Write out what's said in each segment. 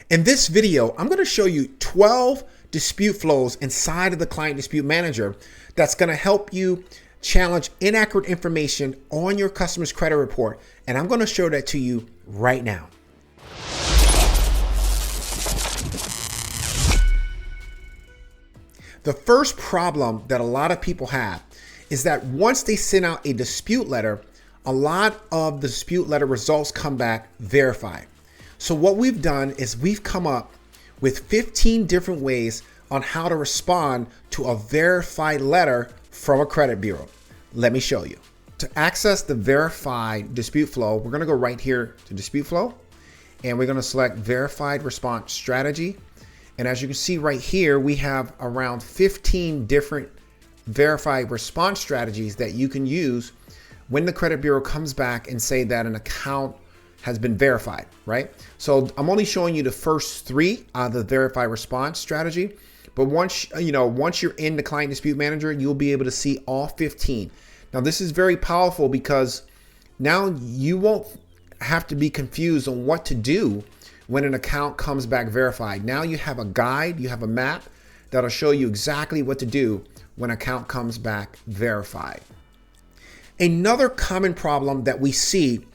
In this video, I'm going to show you 12 dispute flows inside of the Client Dispute Manager that's going to help you challenge inaccurate information on your customer's credit report. And I'm going to show that to you right now. The first problem that a lot of people have is that once they send out a dispute letter, a lot of the dispute letter results come back verified. So what we've done is we've come up with 15 different ways on how to respond to a verified letter from a credit bureau. Let me show you. To access the verified dispute flow, we're going to go right here to dispute flow, and we're going to select verified response strategy. And as you can see right here, we have around 15 different verified response strategies that you can use when the credit bureau comes back and say that an account has been verified, right? So I'm only showing you the first three of the verified response strategy. But once you're in the Client Dispute Manager, you'll be able to see all 15. Now, this is very powerful because now you won't have to be confused on what to do when an account comes back verified. Now you have a guide, you have a map that'll show you exactly what to do when an account comes back verified. Another common problem that we see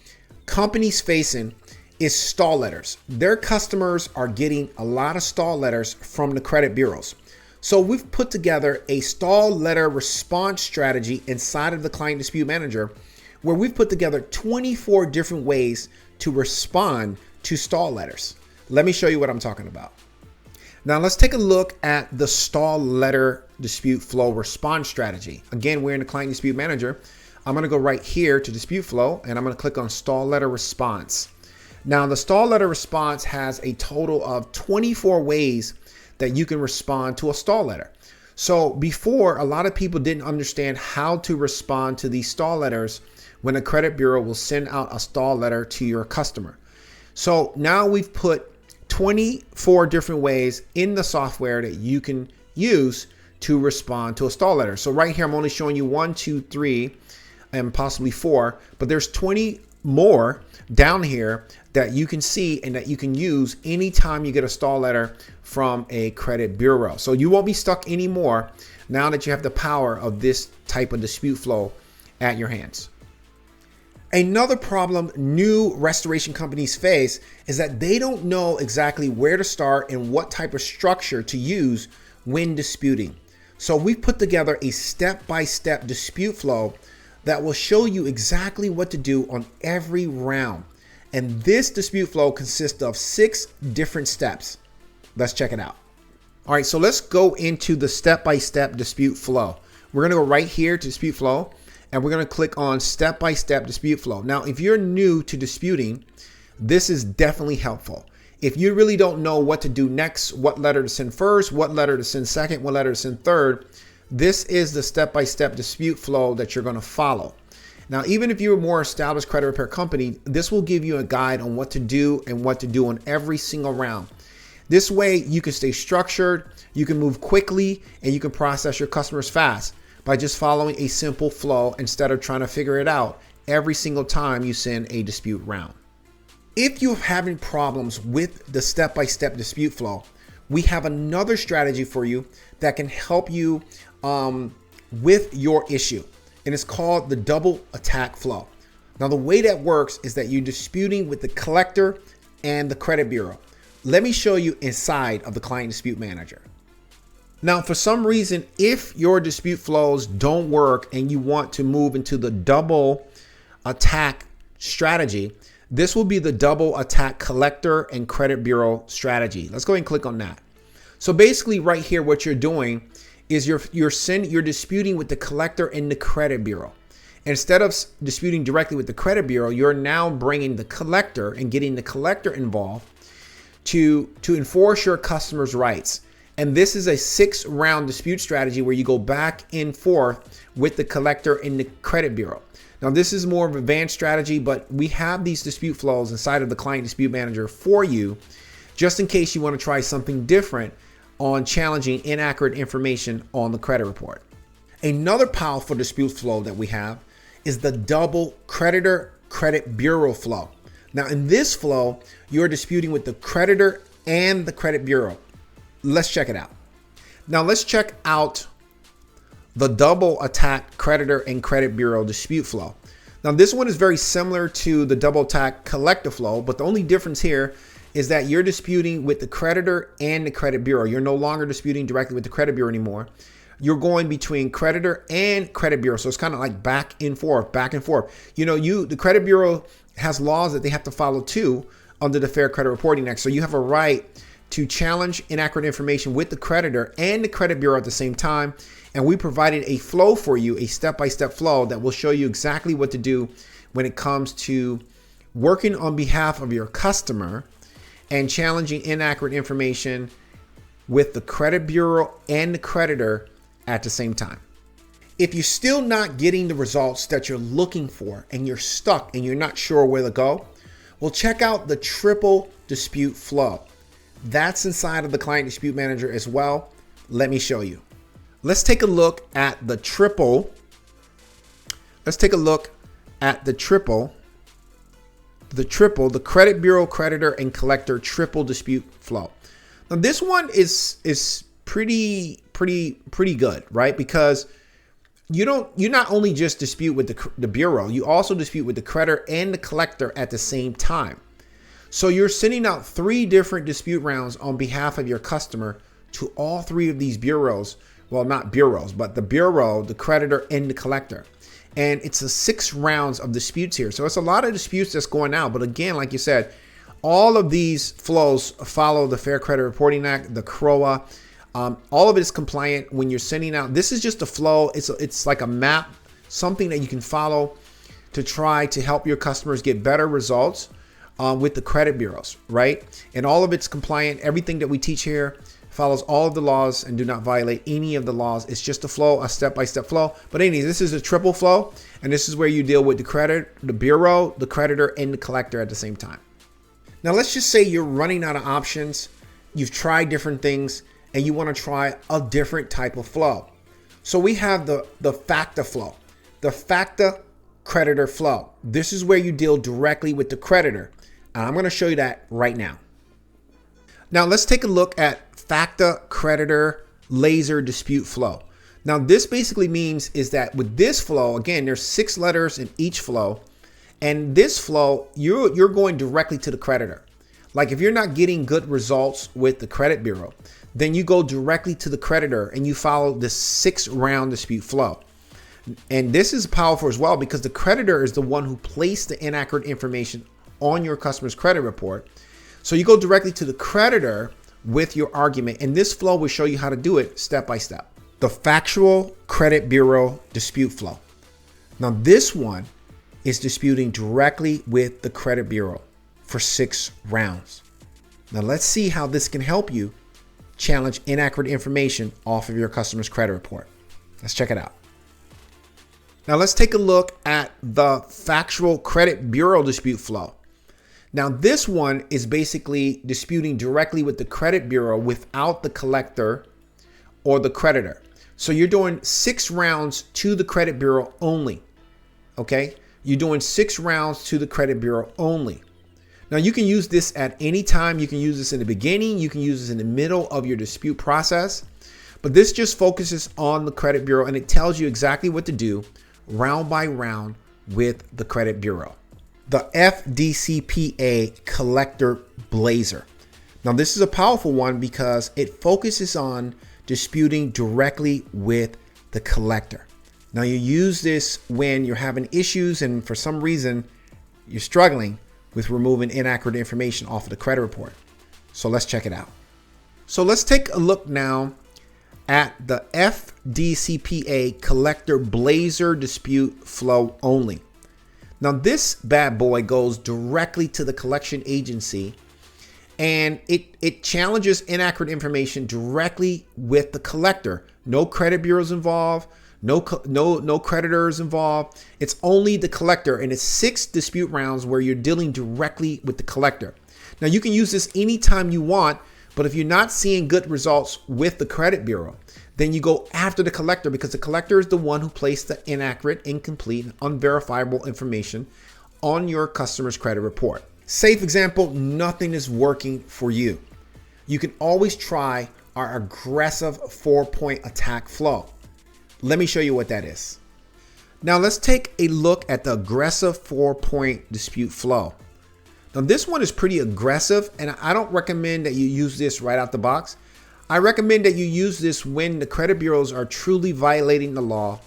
companies facing is stall letters. Their customers are getting a lot of stall letters from the credit bureaus. So we've put together a stall letter response strategy inside of the Client Dispute Manager where we've put together 24 different ways to respond to stall letters. Let me show you what I'm talking about. Now let's take a look at the stall letter dispute flow response strategy. Again, we're in the Client Dispute Manager. I'm going to go right here to dispute flow and I'm going to click on stall letter response. Now the stall letter response has a total of 24 ways that you can respond to a stall letter. So before, a lot of people didn't understand how to respond to these stall letters when a credit bureau will send out a stall letter to your customer. So now we've put 24 different ways in the software that you can use to respond to a stall letter. So right here, I'm only showing you 1, 2, 3, and possibly 4, but there's 20 more down here that you can see and that you can use anytime you get a stall letter from a credit bureau. So you won't be stuck anymore now that you have the power of this type of dispute flow at your hands. Another problem new restoration companies face is that they don't know exactly where to start and what type of structure to use when disputing. So we've put together a step-by-step dispute flow that will show you exactly what to do on every round. And this dispute flow consists of 6 different steps. Let's check it out. All right, so let's go into the step-by-step dispute flow. We're gonna go right here to dispute flow, and we're gonna click on step-by-step dispute flow. Now, if you're new to disputing, this is definitely helpful. If you really don't know what to do next, what letter to send first, what letter to send second, what letter to send third, this is the step-by-step dispute flow that you're going to follow. Now, even if you're a more established credit repair company, this will give you a guide on what to do and what to do on every single round. This way, you can stay structured, you can move quickly, and you can process your customers fast by just following a simple flow instead of trying to figure it out every single time you send a dispute round. If you're having problems with the step-by-step dispute flow, we have another strategy for you that can help you with your issue, and it's called the double attack flow. Now, the way that works is that you're disputing with the collector and the credit bureau. Let me show you inside of the Client Dispute Manager. Now, for some reason, if your dispute flows don't work and you want to move into the double attack strategy, this will be the double attack collector and credit bureau strategy. Let's go ahead and click on that. So basically right here, what you're doing is you're disputing with the collector and the credit bureau. Instead of disputing directly with the credit bureau, you're now bringing the collector and getting the collector involved to enforce your customer's rights. And this is a 6-round dispute strategy where you go back and forth with the collector and the credit bureau. Now, this is more of an advanced strategy, but we have these dispute flows inside of the Client Dispute Manager for you, just in case you want to try something different on challenging inaccurate information on the credit report. Another powerful dispute flow that we have is the double creditor credit bureau flow. Now in this flow, you're disputing with the creditor and the credit bureau. Let's check it out. Now let's check out the double attack creditor and credit bureau dispute flow. Now this one is very similar to the double attack collector flow, but the only difference here is that you're disputing with the creditor and the credit bureau. You're no longer disputing directly with the credit bureau anymore. You're going between creditor and credit bureau. So it's kind of like back and forth, back and forth. You know, the credit bureau has laws that they have to follow too under the Fair Credit Reporting Act. So you have a right to challenge inaccurate information with the creditor and the credit bureau at the same time. And we provided a flow for you, a step-by-step flow that will show you exactly what to do when it comes to working on behalf of your customer and challenging inaccurate information with the credit bureau and the creditor at the same time. If you're still not getting the results that you're looking for and you're stuck and you're not sure where to go, well, check out the triple dispute flow. That's inside of the Client Dispute Manager as well. Let me show you. Let's take a look at the triple. The credit bureau, creditor, and collector triple dispute flow. Now this one is pretty good, right? Because you not only just dispute with the bureau, you also dispute with the creditor and the collector at the same time. So you're sending out 3 different dispute rounds on behalf of your customer to all 3 of these bureaus. Well, not bureaus, but the bureau, the creditor, and the collector. And it's 6 rounds of disputes here. So it's a lot of disputes that's going out. But again, like you said, all of these flows follow the Fair Credit Reporting Act, the CROA. All of it is compliant when you're sending out. This is just a flow. It's like a map, something that you can follow to try to help your customers get better results with the credit bureaus, right? And all of it's compliant. Everything that we teach here follows all of the laws and do not violate any of the laws. It's just a flow, a step-by-step flow. But anyways, this is a triple flow, and this is where you deal with the credit, the bureau, the creditor, and the collector at the same time. Now, let's just say you're running out of options. You've tried different things, and you want to try a different type of flow. So we have the FACTA flow, the FACTA creditor flow. This is where you deal directly with the creditor. And I'm going to show you that right now. Now, let's take a look at FACTA creditor laser dispute flow. Now, this basically means is that with this flow, again, there's 6 letters in each flow. And this flow, you're going directly to the creditor. Like if you're not getting good results with the credit bureau, then you go directly to the creditor and you follow this 6-round dispute flow. And this is powerful as well because the creditor is the one who placed the inaccurate information on your customer's credit report. So you go directly to the creditor with your argument, and this flow will show you how to do it step by step. The Factual Credit Bureau dispute flow. Now this one is disputing directly with the credit bureau for 6 rounds. Now let's see how this can help you challenge inaccurate information off of your customer's credit report. Let's check it out. Now let's take a look at the Factual Credit Bureau dispute flow. Now this one is basically disputing directly with the credit bureau without the collector or the creditor. So you're doing 6 rounds to the credit bureau only. Okay? You're doing 6 rounds to the credit bureau only. Now you can use this at any time. You can use this in the beginning. You can use this in the middle of your dispute process. But this just focuses on the credit bureau and it tells you exactly what to do round by round with the credit bureau. The FDCPA collector blazer. Now this is a powerful one because it focuses on disputing directly with the collector. Now you use this when you're having issues and for some reason you're struggling with removing inaccurate information off of the credit report. So let's check it out. So let's take a look now at the FDCPA collector blazer dispute flow only. Now this bad boy goes directly to the collection agency and it challenges inaccurate information directly with the collector. No credit bureaus involved, no creditors involved. It's only the collector and it's 6 dispute rounds where you're dealing directly with the collector. Now you can use this anytime you want, but if you're not seeing good results with the credit bureau, then you go after the collector because the collector is the one who placed the inaccurate, incomplete, unverifiable information on your customer's credit report. Say, for example, nothing is working for you. you can always try our aggressive 4-point attack flow. Let me show you what that is. Now let's take a look at the aggressive 4-point dispute flow. Now this one is pretty aggressive, and I don't recommend that you use this right out the box. I recommend that you use this when the credit bureaus are truly violating the law,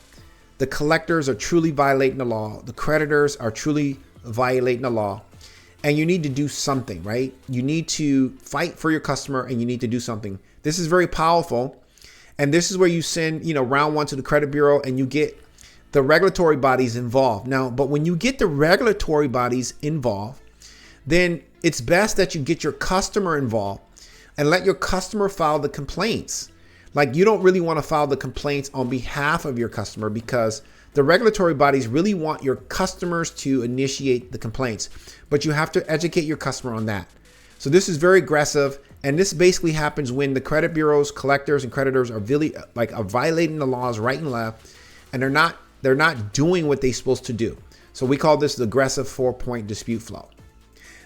the collectors are truly violating the law, the creditors are truly violating the law, and you need to do something, right? You need to fight for your customer and you need to do something. This is very powerful. And this is where you send, round one to the credit bureau and you get the regulatory bodies involved. Now, but when you get the regulatory bodies involved, then it's best that you get your customer involved and let your customer file the complaints. Like, you don't really want to file the complaints on behalf of your customer because the regulatory bodies really want your customers to initiate the complaints, but you have to educate your customer on that. So this is very aggressive, and this basically happens when the credit bureaus, collectors, and creditors are really are violating the laws right and left, and they're not doing what they're supposed to do. So we call this the aggressive 4-point dispute flow.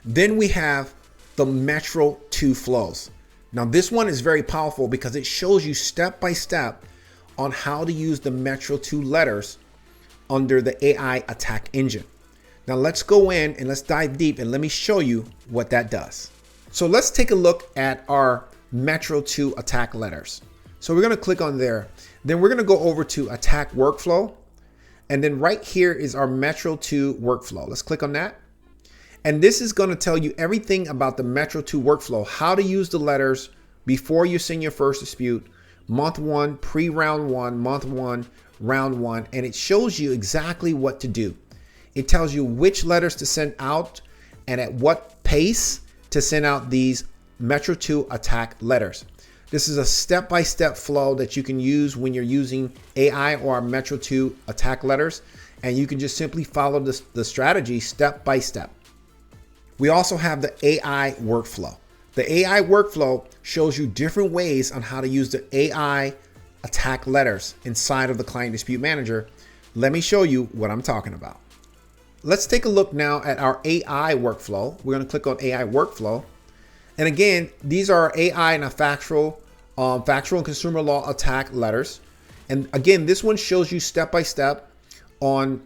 Then we have the Metro 2 flows. Now this one is very powerful because it shows you step by step on how to use the Metro 2 letters under the AI attack engine. Now let's go in and let's dive deep and let me show you what that does. So let's take a look at our Metro 2 attack letters. So we're going to click on there. Then we're going to go over to attack workflow. And then right here is our Metro 2 workflow. Let's click on that. And this is going to tell you everything about the Metro 2 workflow, how to use the letters before you send your first dispute, month one, pre-round one, month one, round one, and it shows you exactly what to do. It tells you which letters to send out and at what pace to send out these Metro 2 attack letters. This is a step-by-step flow that you can use when you're using AI or Metro 2 attack letters, and you can just simply follow the strategy step by step. We also have the AI workflow. The AI workflow shows you different ways on how to use the AI attack letters inside of the Client Dispute Manager. Let me show you what I'm talking about. Let's take a look now at our AI workflow. We're going to click on AI workflow. And again, these are AI and factual and consumer law attack letters. And again, this one shows you step by step on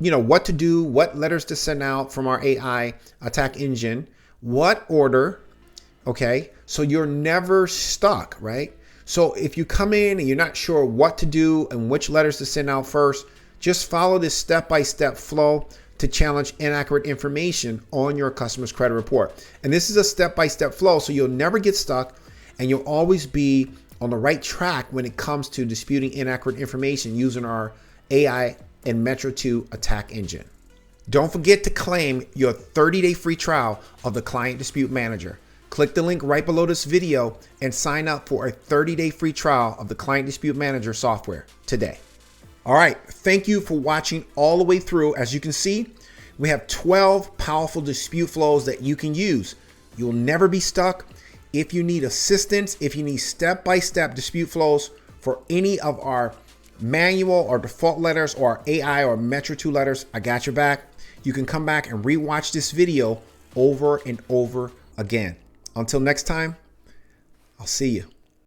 what to do, what letters to send out from our AI attack engine, what order. Okay, so you're never stuck, right? So if you come in and you're not sure what to do and which letters to send out first, just follow this step-by-step flow to challenge inaccurate information on your customer's credit report. And this is a step-by-step flow, so you'll never get stuck and you'll always be on the right track when it comes to disputing inaccurate information using our AI and Metro 2 attack engine. Don't forget to claim your 30-day free trial of the Client Dispute Manager. Click the link right below this video and sign up for a 30-day free trial of the Client Dispute Manager software today. All right, thank you for watching all the way through. As you can see, we have 12 powerful dispute flows that you can use. You'll never be stuck. If you need assistance, if you need step-by-step dispute flows for any of our manual or default letters or our AI or Metro 2 letters, I got your back. You can come back and rewatch this video over and over again. Until next time, I'll see you.